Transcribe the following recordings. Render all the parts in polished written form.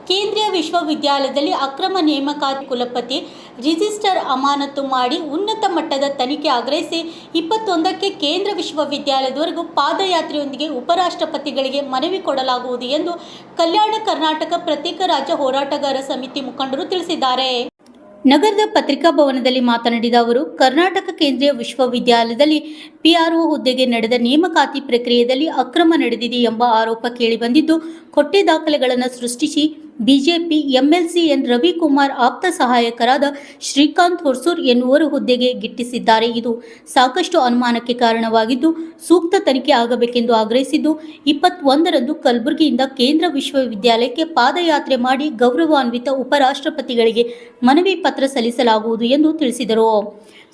ಕೇಂದ್ರೀಯ ವಿಶ್ವವಿದ್ಯಾಲಯದಲ್ಲಿ ಅಕ್ರಮ ನೇಮಕಾತಿ ಕುಲಪತಿ ರಿಜಿಸ್ಟರ್ ಅಮಾನತು ಮಾಡಿ ಉನ್ನತ ಮಟ್ಟದ ತನಿಖೆ ಆಗ್ರಹಿಸಿ 21ಕ್ಕೆ ಕೇಂದ್ರ ವಿಶ್ವವಿದ್ಯಾಲಯದವರೆಗೂ ಪಾದಯಾತ್ರೆಯೊಂದಿಗೆ ಉಪರಾಷ್ಟ್ರಪತಿಗಳಿಗೆ ಮನವಿ ಕೊಡಲಾಗುವುದು ಎಂದು ಕಲ್ಯಾಣ ಕರ್ನಾಟಕ ಪ್ರತ್ಯೇಕ ರಾಜ್ಯ ಹೋರಾಟಗಾರ ಸಮಿತಿ ಮುಖಂಡರು ತಿಳಿಸಿದ್ದಾರೆ. ನಗರದ ಪತ್ರಿಕಾ ಭವನದಲ್ಲಿ ಮಾತನಾಡಿದ ಅವರು, ಕರ್ನಾಟಕ ಕೇಂದ್ರೀಯ ವಿಶ್ವವಿದ್ಯಾಲಯದಲ್ಲಿ PRO ಹುದ್ದೆಗೆ ನಡೆದ ನೇಮಕಾತಿ ಪ್ರಕ್ರಿಯೆಯಲ್ಲಿ ಅಕ್ರಮ ನಡೆದಿದೆ ಎಂಬ ಆರೋಪ ಕೇಳಿಬಂದಿದ್ದು, ಕೊಟ್ಟೆ ದಾಖಲೆಗಳನ್ನು ಸೃಷ್ಟಿಸಿ ಬಿಜೆಪಿ MLC ಎನ್ ರವಿಕುಮಾರ್ ಆಪ್ತ ಸಹಾಯಕರಾದ ಶ್ರೀಕಾಂತ್ ಹೊಸೂರ್ ಎನ್ನುವರು ಹುದ್ದೆಗೆ ಗಿಟ್ಟಿಸಿದ್ದಾರೆ. ಇದು ಸಾಕಷ್ಟು ಅನುಮಾನಕ್ಕೆ ಕಾರಣವಾಗಿದ್ದು, ಸೂಕ್ತ ತನಿಖೆ ಆಗಬೇಕೆಂದು ಆಗ್ರಹಿಸಿದ್ದು, 21ರಂದು ಕಲಬುರಗಿಯಿಂದ ಕೇಂದ್ರ ವಿಶ್ವವಿದ್ಯಾಲಯಕ್ಕೆ ಪಾದಯಾತ್ರೆ ಮಾಡಿ ಗೌರವಾನ್ವಿತ ಉಪರಾಷ್ಟ್ರಪತಿಗಳಿಗೆ ಮನವಿ ಪತ್ರ ಸಲ್ಲಿಸಲಾಗುವುದು ಎಂದು ತಿಳಿಸಿದರು.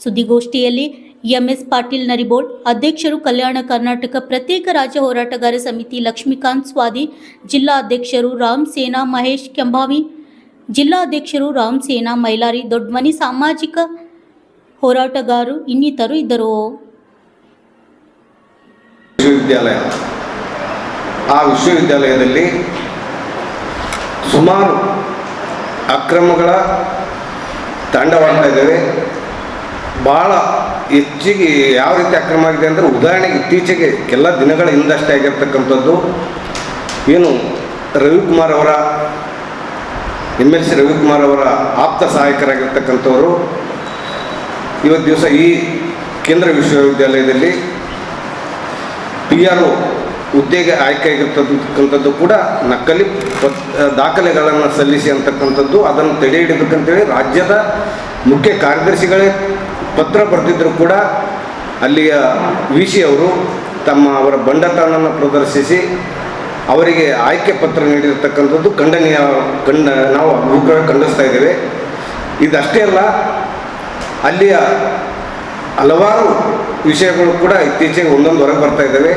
ಸುದ್ದಿಗೋಷ್ಠಿಯಲ್ಲಿ MS ಪಾಟೀಲ್ ನರಿಬೋಳ್, ಅಧ್ಯಕ್ಷರು ಕಲ್ಯಾಣ ಕರ್ನಾಟಕ ಪ್ರತ್ಯೇಕ ರಾಜ್ಯ ಹೋರಾಟಗಾರ ಸಮಿತಿ ಲಕ್ಷ್ಮೀಕಾಂತ್ ಸ್ವಾದಿ, ಜಿಲ್ಲಾ ಅಧ್ಯಕ್ಷರು ರಾಮ್ ಸೇನಾ ಮಹೇಶ್ ಕೆಂಭಾವಿ, ಜಿಲ್ಲಾ ಅಧ್ಯಕ್ಷರು ರಾಮ್ ಸೇನಾ ಮೈಲಾರಿ, ದೊಡ್ಡಮನಿ, ಸಾಮಾಜಿಕ ಹೋರಾಟಗಾರರು ಇನ್ನಿತರು ಇದ್ದರು. ವಿಶ್ವವಿದ್ಯಾಲಯದಲ್ಲಿ ಸುಮಾರು ಅಕ್ರಮಗಳ ತಾಂಡವಾಡ್ತಾ ಇದ್ದಾವೆ. ಭಾಳ ಹೆಚ್ಚಿಗೆ ಯಾವ ರೀತಿ ಅಕ್ರಮ ಆಗಿದೆ ಅಂದರೆ, ಉದಾಹರಣೆಗೆ ಇತ್ತೀಚೆಗೆ ಕೆಲ ದಿನಗಳ ಹಿಂದಷ್ಟೇ ಆಗಿರ್ತಕ್ಕಂಥದ್ದು ಏನು ರವಿಕುಮಾರ್ ಅವರ MLC ರವಿಕುಮಾರ್ ಅವರ ಆಪ್ತ ಸಹಾಯಕರಾಗಿರ್ತಕ್ಕಂಥವರು ಇವತ್ತು ದಿವಸ ಈ ಕೇಂದ್ರ ವಿಶ್ವವಿದ್ಯಾಲಯದಲ್ಲಿ PRO ಹುದ್ದೆಗೆ ಆಯ್ಕೆ ಆಗಿರ್ತಕ್ಕಂಥದ್ದು ಕೂಡ ನಕಲಿ ದಾಖಲೆಗಳನ್ನು ಸಲ್ಲಿಸಿ ಅಂತಕ್ಕಂಥದ್ದು. ಅದನ್ನು ತಡೆ ಹಿಡಿಬೇಕಂತೇಳಿ ರಾಜ್ಯದ ಮುಖ್ಯ ಕಾರ್ಯದರ್ಶಿಗಳೇ ಪತ್ರ ಬರೆದಿದ್ದರೂ ಕೂಡ ಅಲ್ಲಿಯ VC ಅವರು ಅವರ ಬಂಡತನವನ್ನು ಪ್ರದರ್ಶಿಸಿ ಅವರಿಗೆ ಆಯ್ಕೆ ಪತ್ರ ನೀಡಿರ್ತಕ್ಕಂಥದ್ದು ನಾವು ಖಂಡಿಸ್ತಾ ಇದ್ದೇವೆ. ಇದಷ್ಟೇ ಅಲ್ಲ, ಅಲ್ಲಿಯ ಹಲವಾರು ವಿಷಯಗಳು ಕೂಡ ಇತ್ತೀಚೆಗೆ ಒಂದೊಂದು ಹೊರಗೆ ಬರ್ತಾ ಇದ್ದಾವೆ.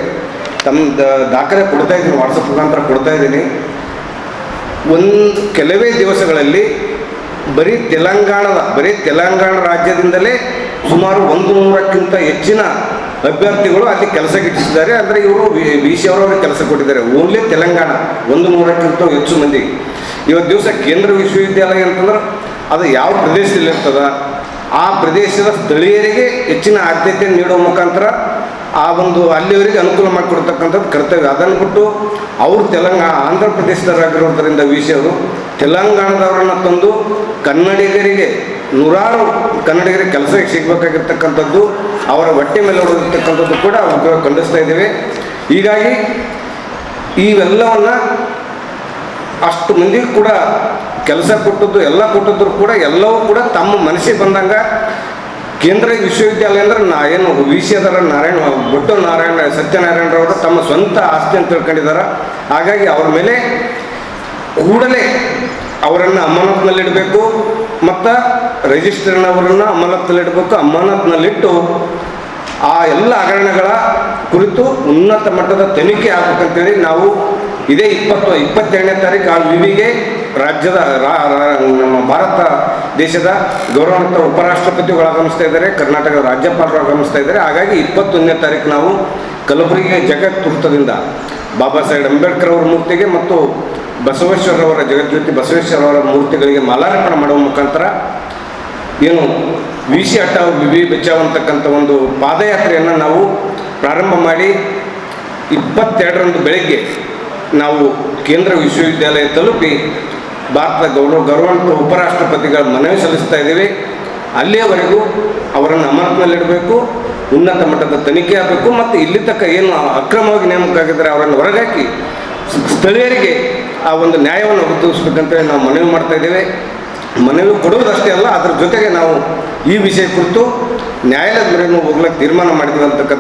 ತಮ್ಮ ದಾಖಲೆ ಕೊಡ್ತಾ ಇದ್ದೀನಿ, ವಾಟ್ಸಪ್ ಮುಖಾಂತರ ಕೊಡ್ತಾ ಇದ್ದೀನಿ. ಕೆಲವೇ ದಿವಸಗಳಲ್ಲಿ ಬರೀ ತೆಲಂಗಾಣ ರಾಜ್ಯದಿಂದಲೇ ಸುಮಾರು 100ಕ್ಕಿಂತ ಹೆಚ್ಚಿನ ಅಭ್ಯರ್ಥಿಗಳು ಅಲ್ಲಿ ಕೆಲಸ ಗಿಟ್ಟಿಸಿದ್ದಾರೆ. ಅಂದರೆ ಇವರು VC ಅವರವ್ರಿಗೆ ಕೆಲಸ ಕೊಟ್ಟಿದ್ದಾರೆ. ಓನ್ಲಿ ತೆಲಂಗಾಣ 100ಕ್ಕಿಂತ ಹೆಚ್ಚು ಮಂದಿ. ಇವತ್ತು ದಿವಸ ಕೇಂದ್ರ ವಿಶ್ವವಿದ್ಯಾಲಯ ಅಂತಂದ್ರೆ ಅದು ಯಾವ ಪ್ರದೇಶದಲ್ಲಿರ್ತದ ಆ ಪ್ರದೇಶದ ಸ್ಥಳೀಯರಿಗೆ ಹೆಚ್ಚಿನ ಆದ್ಯತೆ ನೀಡುವ ಮುಖಾಂತರ ಅಲ್ಲಿಯವರಿಗೆ ಅನುಕೂಲ ಮಾಡಿಕೊಡ್ತಕ್ಕಂಥದ್ದು ಕರ್ತವ್ಯ. ಅದನ್ನು ಬಿಟ್ಟು ಅವರು ಆಂಧ್ರ ಪ್ರದೇಶದವರಾಗಿರೋದ್ರಿಂದ VC ಅವರು ತೆಲಂಗಾಣದವರನ್ನು ತಂದು ಕನ್ನಡಿಗರಿಗೆ ನೂರಾರು ಕನ್ನಡಿಗರಿಗೆ ಕೆಲಸ ಸಿಗಬೇಕಾಗಿರ್ತಕ್ಕಂಥದ್ದು, ಅವರ ಹೊಟ್ಟೆ ಮೇಲೆ ಹೊಡೆದಿರ್ತಕ್ಕಂಥದ್ದು ಕೂಡ ಖಂಡಿಸ್ತಾ ಇದ್ದೇವೆ. ಹೀಗಾಗಿ ಇವೆಲ್ಲವನ್ನು ಅಷ್ಟು ಮಂದಿಗೆ ಕೂಡ ಕೆಲಸ ಕೊಟ್ಟದ್ದು ಕೊಟ್ಟಿದ್ರು ಕೂಡ ಎಲ್ಲವೂ ಕೂಡ ತಮ್ಮ ಮನಸ್ಸಿಗೆ ಬಂದಂಗೆ ಕೇಂದ್ರ ವಿಶ್ವವಿದ್ಯಾಲಯ ಅಂದರೆ ಏನು VC ಅದರ ಸತ್ಯನಾರಾಯಣರವರು ತಮ್ಮ ಸ್ವಂತ ಆಸ್ತಿ ಅಂತ ತಿಳ್ಕೊಂಡಿದ್ದಾರೆ. ಹಾಗಾಗಿ ಅವರ ಮೇಲೆ ಕೂಡಲೇ ಅವರನ್ನು ಅಮಾನತ್ನಲ್ಲಿಡಬೇಕು ಮತ್ತು ರಿಜಿಸ್ಟ್ರನವರನ್ನು ಅಮಾನತ್ನಲ್ಲಿಡಬೇಕು. ಅಮಾನತ್ನಲ್ಲಿಟ್ಟು ಆ ಎಲ್ಲ ಹಗರಣಗಳ ಕುರಿತು ಉನ್ನತ ಮಟ್ಟದ ತನಿಖೆ ಆಗಬೇಕಂತೇಳಿ ನಾವು ಇದೇ 22ನೇ ತಾರೀಕು ಆ ವಿವಿಗೆ ರಾಜ್ಯದ ನಮ್ಮ ಭಾರತ ದೇಶದ ಗೌರವಾನ್ವಿತ ಉಪರಾಷ್ಟ್ರಪತಿಗಳು ಆಗಮಿಸ್ತಾ ಇದ್ದಾರೆ, ಕರ್ನಾಟಕದ ರಾಜ್ಯಪಾಲರು ಆಗಮಿಸ್ತಾ ಇದ್ದಾರೆ. ಹಾಗಾಗಿ 21ನೇ ತಾರೀಕು ನಾವು ಕಲಬುರಗಿ ಜಗತ್ ವೃತ್ತದಿಂದ ಬಾಬಾ ಸಾಹೇಬ್ ಅಂಬೇಡ್ಕರ್ ಅವರ ಮೂರ್ತಿಗೆ ಮತ್ತು ಬಸವೇಶ್ವರರವರ ಜಗಜ್ಯೋತಿ ಬಸವೇಶ್ವರವರ ಮೂರ್ತಿಗಳಿಗೆ ಮಾಲಾರ್ಪಣೆ ಮಾಡುವ ಮುಖಾಂತರ ಏನು VC ಹಟಾವ್ ಬಿಬಿ ಬಚಾವ್ ಅಂತಕ್ಕಂಥ ಒಂದು ಪಾದಯಾತ್ರೆಯನ್ನು ನಾವು ಪ್ರಾರಂಭ ಮಾಡಿ 22ರಂದು ಬೆಳಗ್ಗೆ ನಾವು ಕೇಂದ್ರ ವಿಶ್ವವಿದ್ಯಾಲಯ ತಲುಪಿ ಭಾರತದ ಗೌರವಾನ್ವಿತ ಉಪರಾಷ್ಟ್ರಪತಿಗಳ ಮನವಿ ಸಲ್ಲಿಸ್ತಾ ಇದ್ದೀವಿ. ಅಲ್ಲಿಯವರೆಗೂ ಅವರನ್ನು ಅಮಾನತ್ನಲ್ಲಿಡಬೇಕು, ಉನ್ನತ ಮಟ್ಟದ ತನಿಖೆ ಆಗಬೇಕು ಮತ್ತು ಇಲ್ಲಿ ತಕ್ಕ ಏನು ಅಕ್ರಮವಾಗಿ ನೇಮಕ ಆಗಿದ್ದಾರೆ ಅವರನ್ನು ಹೊರಗಾಕಿ ಸ್ಥಳೀಯರಿಗೆ ಆ ಒಂದು ನ್ಯಾಯವನ್ನು ಒದಗಿಸಬೇಕಂತೇಳಿ ನಾವು ಮನವಿ ಮಾಡ್ತಾ ಇದ್ದೇವೆ. ಮನವಿ ಕೊಡುವುದಷ್ಟೇ ಅಲ್ಲ, ಅದರ ಜೊತೆಗೆ ನಾವು ಈ ವಿಷಯ ಕುರಿತು ನ್ಯಾಯಾಲಯದ ಮೊರೆ ಹೋಗ್ಲಿಕ್ಕೆ ತೀರ್ಮಾನ ಮಾಡಿದ್ದೀವಿ ಅಂತಕ್ಕಂಥ